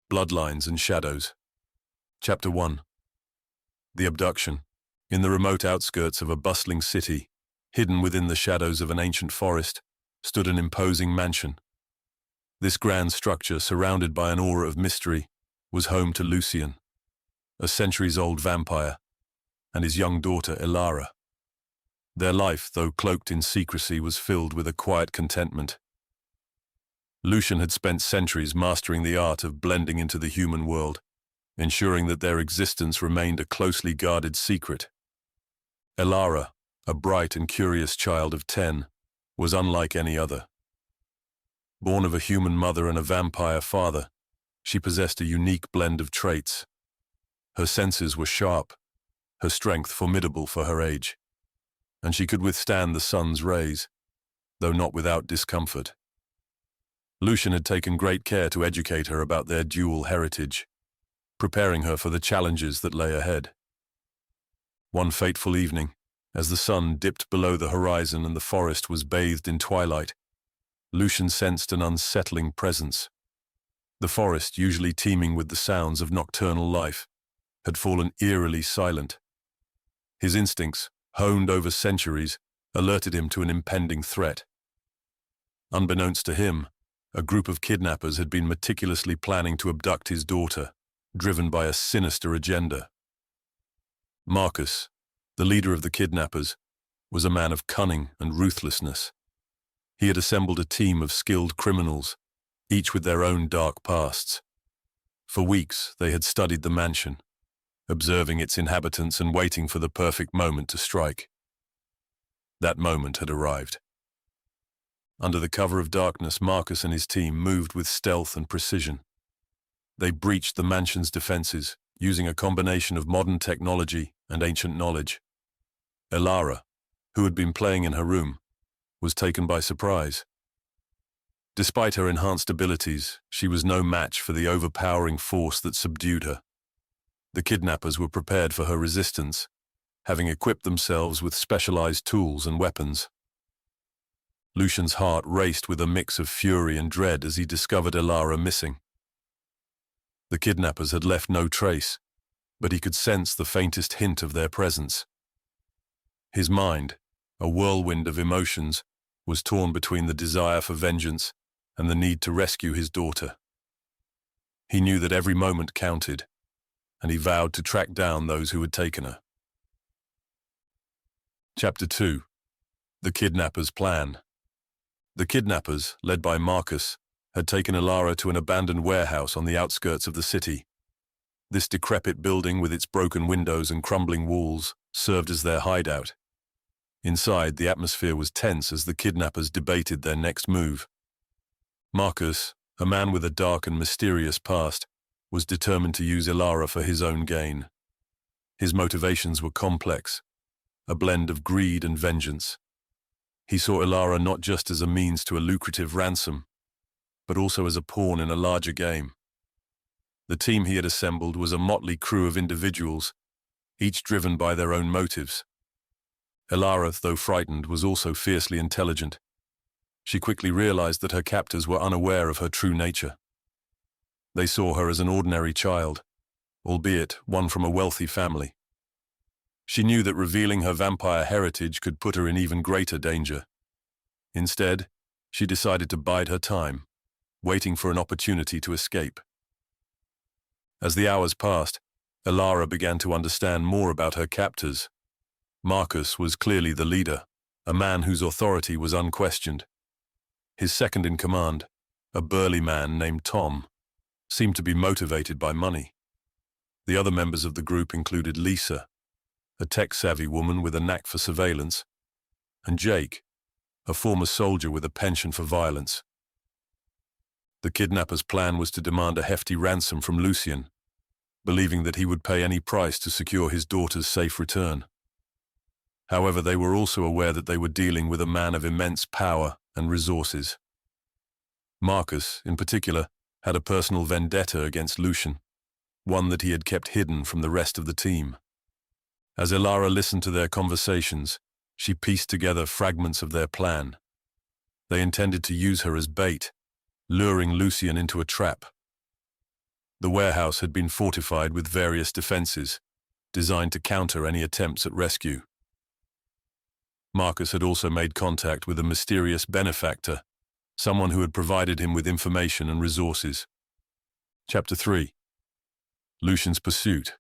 Bloodlines and Shadows. Chapter 1. The Abduction. In the remote outskirts of a bustling city, hidden within the shadows of an ancient forest, stood an imposing mansion. This grand structure, surrounded by an aura of mystery, was home to Lucian, a centuries-old vampire, and his young daughter Elara. Their life, though cloaked in secrecy, was filled with a quiet contentment. Lucian had spent centuries mastering the art of blending into the human world, ensuring that their existence remained a closely guarded secret. Elara, a bright and curious child of 10, was unlike any other. Born of a human mother and a vampire father, she possessed a unique blend of traits. Her senses were sharp, her strength formidable for her age, and she could withstand the sun's rays, though not without discomfort. Lucian had taken great care to educate her about their dual heritage, preparing her for the challenges that lay ahead. One fateful evening, as the sun dipped below the horizon and the forest was bathed in twilight, Lucian sensed an unsettling presence. The forest, usually teeming with the sounds of nocturnal life, had fallen eerily silent. His instincts, honed over centuries, alerted him to an impending threat. Unbeknownst to him, a group of kidnappers had been meticulously planning to abduct his daughter, driven by a sinister agenda. Marcus, the leader of the kidnappers, was a man of cunning and ruthlessness. He had assembled a team of skilled criminals, each with their own dark pasts. For weeks, they had studied the mansion, observing its inhabitants and waiting for the perfect moment to strike. That moment had arrived. Under the cover of darkness, Marcus and his team moved with stealth and precision. They breached the mansion's defenses, using a combination of modern technology and ancient knowledge. Elara, who had been playing in her room, was taken by surprise. Despite her enhanced abilities, she was no match for the overpowering force that subdued her. The kidnappers were prepared for her resistance, having equipped themselves with specialized tools and weapons. Lucian's heart raced with a mix of fury and dread as he discovered Elara missing. The kidnappers had left no trace, but he could sense the faintest hint of their presence. His mind, a whirlwind of emotions, was torn between the desire for vengeance and the need to rescue his daughter. He knew that every moment counted, and he vowed to track down those who had taken her. Chapter 2. The Kidnappers' Plan. The kidnappers, led by Marcus, had taken Elara to an abandoned warehouse on the outskirts of the city. This decrepit building, with its broken windows and crumbling walls, served as their hideout. Inside, the atmosphere was tense as the kidnappers debated their next move. Marcus, a man with a dark and mysterious past, was determined to use Elara for his own gain. His motivations were complex, a blend of greed and vengeance. He saw Elara not just as a means to a lucrative ransom, but also as a pawn in a larger game. The team he had assembled was a motley crew of individuals, each driven by their own motives. Elara, though frightened, was also fiercely intelligent. She quickly realized that her captors were unaware of her true nature. They saw her as an ordinary child, albeit one from a wealthy family. She knew that revealing her vampire heritage could put her in even greater danger. Instead, she decided to bide her time, waiting for an opportunity to escape. As the hours passed, Elara began to understand more about her captors. Marcus was clearly the leader, a man whose authority was unquestioned. His second in command, a burly man named Tom, seemed to be motivated by money. The other members of the group included Lisa, a tech-savvy woman with a knack for surveillance, and Jake, a former soldier with a penchant for violence. The kidnappers' plan was to demand a hefty ransom from Lucian, believing that he would pay any price to secure his daughter's safe return. However, they were also aware that they were dealing with a man of immense power and resources. Marcus, in particular, had a personal vendetta against Lucian, one that he had kept hidden from the rest of the team. As Elara listened to their conversations, she pieced together fragments of their plan. They intended to use her as bait, luring Lucian into a trap. The warehouse had been fortified with various defenses, designed to counter any attempts at rescue. Marcus had also made contact with a mysterious benefactor, someone who had provided him with information and resources. Chapter 3. Lucian's Pursuit.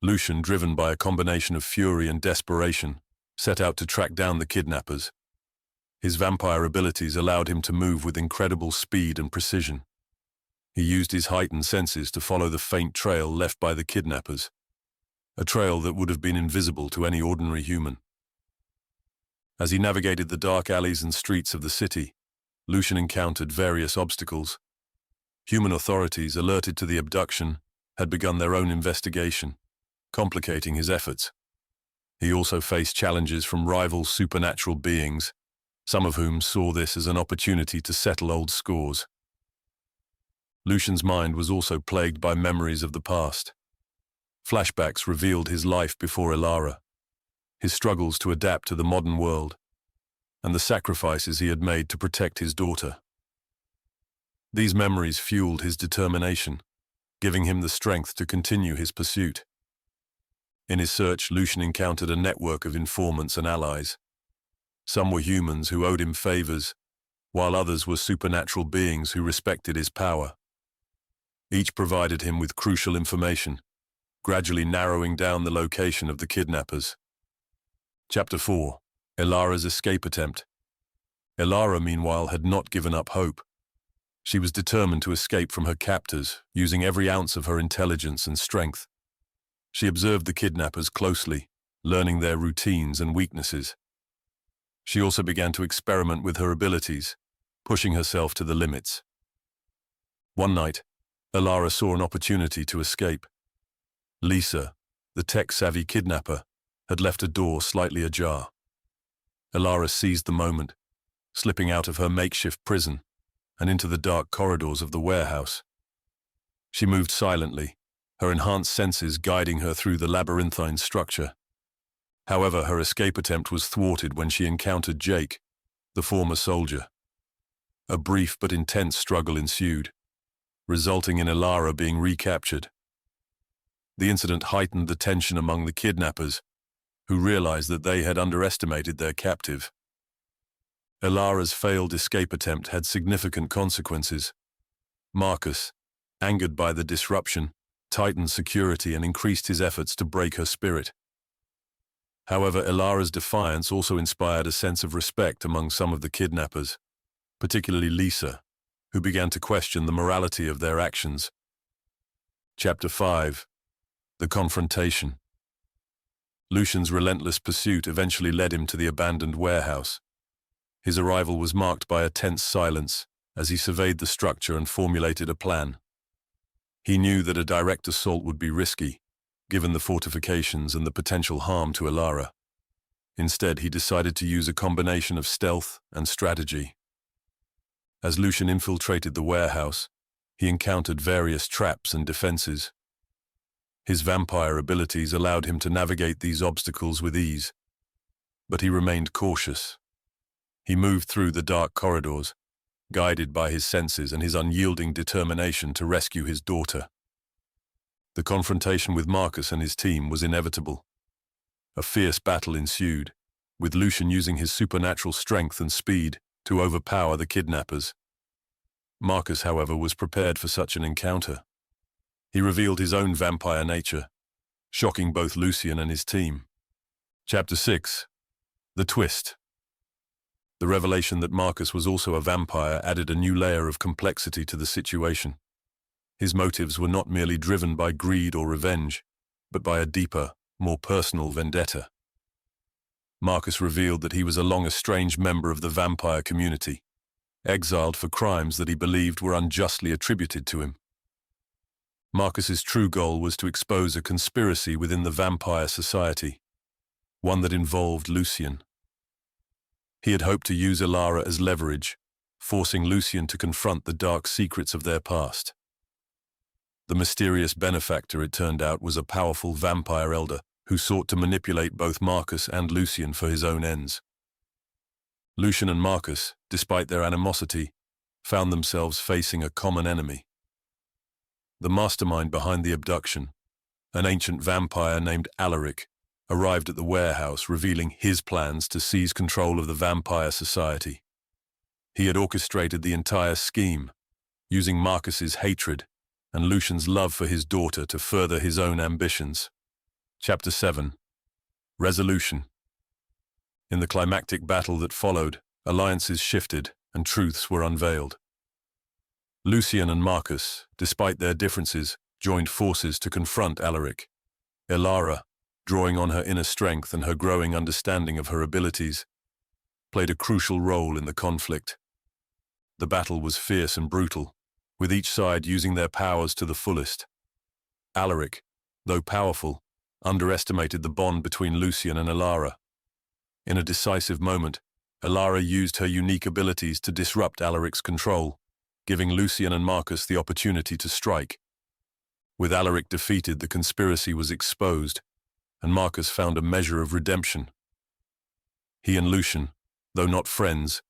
Lucian, driven by a combination of fury and desperation, set out to track down the kidnappers. His vampire abilities allowed him to move with incredible speed and precision. He used his heightened senses to follow the faint trail left by the kidnappers, a trail that would have been invisible to any ordinary human. As he navigated the dark alleys and streets of the city, Lucian encountered various obstacles. Human authorities, alerted to the abduction, had begun their own investigation, complicating his efforts. He also faced challenges from rival supernatural beings, some of whom saw this as an opportunity to settle old scores. Lucian's mind was also plagued by memories of the past. Flashbacks revealed his life before Elara, his struggles to adapt to the modern world, and the sacrifices he had made to protect his daughter. These memories fueled his determination, giving him the strength to continue his pursuit. In his search, Lucian encountered a network of informants and allies. Some were humans who owed him favors, while others were supernatural beings who respected his power. Each provided him with crucial information, gradually narrowing down the location of the kidnappers. Chapter 4. Elara's Escape Attempt. Elara, meanwhile, had not given up hope. She was determined to escape from her captors, using every ounce of her intelligence and strength. She observed the kidnappers closely, learning their routines and weaknesses. She also began to experiment with her abilities, pushing herself to the limits. One night, Elara saw an opportunity to escape. Lisa, the tech-savvy kidnapper, had left a door slightly ajar. Elara seized the moment, slipping out of her makeshift prison and into the dark corridors of the warehouse. She moved silently, her enhanced senses guiding her through the labyrinthine structure. However, her escape attempt was thwarted when she encountered Jake, the former soldier. A brief but intense struggle ensued, resulting in Elara being recaptured. The incident heightened the tension among the kidnappers, who realized that they had underestimated their captive. Elara's failed escape attempt had significant consequences. Marcus, angered by the disruption, tightened security and increased his efforts to break her spirit. However, Elara's defiance also inspired a sense of respect among some of the kidnappers, particularly Lisa, who began to question the morality of their actions. Chapter 5. The Confrontation. Lucian's relentless pursuit eventually led him to the abandoned warehouse. His arrival was marked by a tense silence as he surveyed the structure and formulated a plan. He knew that a direct assault would be risky, given the fortifications and the potential harm to Elara. Instead, he decided to use a combination of stealth and strategy. As Lucian infiltrated the warehouse, he encountered various traps and defenses. His vampire abilities allowed him to navigate these obstacles with ease, but he remained cautious. He moved through the dark corridors, guided by his senses and his unyielding determination to rescue his daughter. The confrontation with Marcus and his team was inevitable. A fierce battle ensued, with Lucian using his supernatural strength and speed to overpower the kidnappers. Marcus, however, was prepared for such an encounter. He revealed his own vampire nature, shocking both Lucian and his team. Chapter 6. The Twist. The revelation that Marcus was also a vampire added a new layer of complexity to the situation. His motives were not merely driven by greed or revenge, but by a deeper, more personal vendetta. Marcus revealed that he was a long-estranged member of the vampire community, exiled for crimes that he believed were unjustly attributed to him. Marcus's true goal was to expose a conspiracy within the vampire society, one that involved Lucian. He had hoped to use Elara as leverage, forcing Lucian to confront the dark secrets of their past. The mysterious benefactor, it turned out, was a powerful vampire elder who sought to manipulate both Marcus and Lucian for his own ends. Lucian and Marcus, despite their animosity, found themselves facing a common enemy. The mastermind behind the abduction, an ancient vampire named Alaric, arrived at the warehouse, revealing his plans to seize control of the vampire society. He had orchestrated the entire scheme, using Marcus's hatred and Lucian's love for his daughter to further his own ambitions. Chapter 7. Resolution. In the climactic battle that followed, alliances shifted and truths were unveiled. Lucian and Marcus, despite their differences, joined forces to confront Alaric. Elara, drawing on her inner strength and her growing understanding of her abilities, played a crucial role in the conflict. The battle was fierce and brutal, with each side using their powers to the fullest. Alaric, though powerful, underestimated the bond between Lucian and Elara. In a decisive moment, Elara used her unique abilities to disrupt Alaric's control, giving Lucian and Marcus the opportunity to strike. With Alaric defeated, the conspiracy was exposed, and Marcus found a measure of redemption. He and Lucian, though not friends,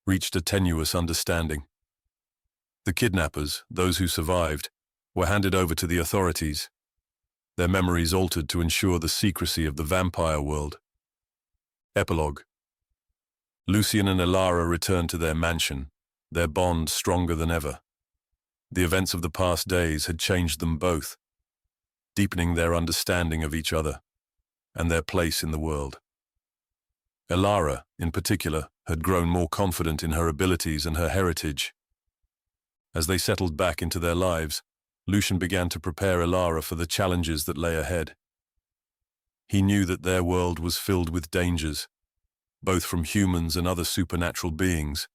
reached a tenuous understanding. The kidnappers, those who survived, were handed over to the authorities, their memories altered to ensure the secrecy of the vampire world. Epilogue. Lucian and Elara returned to their mansion, their bond stronger than ever. The events of the past days had changed them both, deepening their understanding of each other and their place in the world. Elara, in particular, had grown more confident in her abilities and her heritage. As they settled back into their lives, Lucian began to prepare Elara for the challenges that lay ahead. He knew that their world was filled with dangers, both from humans and other supernatural beings.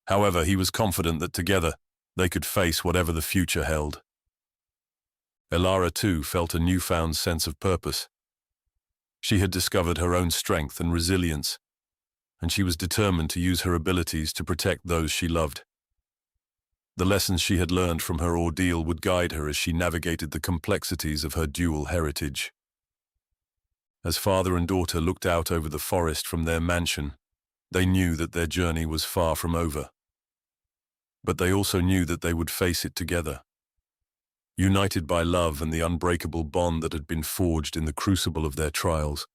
However, he was confident that together they could face whatever the future held. Elara, too, felt a newfound sense of purpose. She had discovered her own strength and resilience, and she was determined to use her abilities to protect those she loved. The lessons she had learned from her ordeal would guide her as she navigated the complexities of her dual heritage. As father and daughter looked out over the forest from their mansion, they knew that their journey was far from over. But they also knew that they would face it together. United by love and the unbreakable bond that had been forged in the crucible of their trials,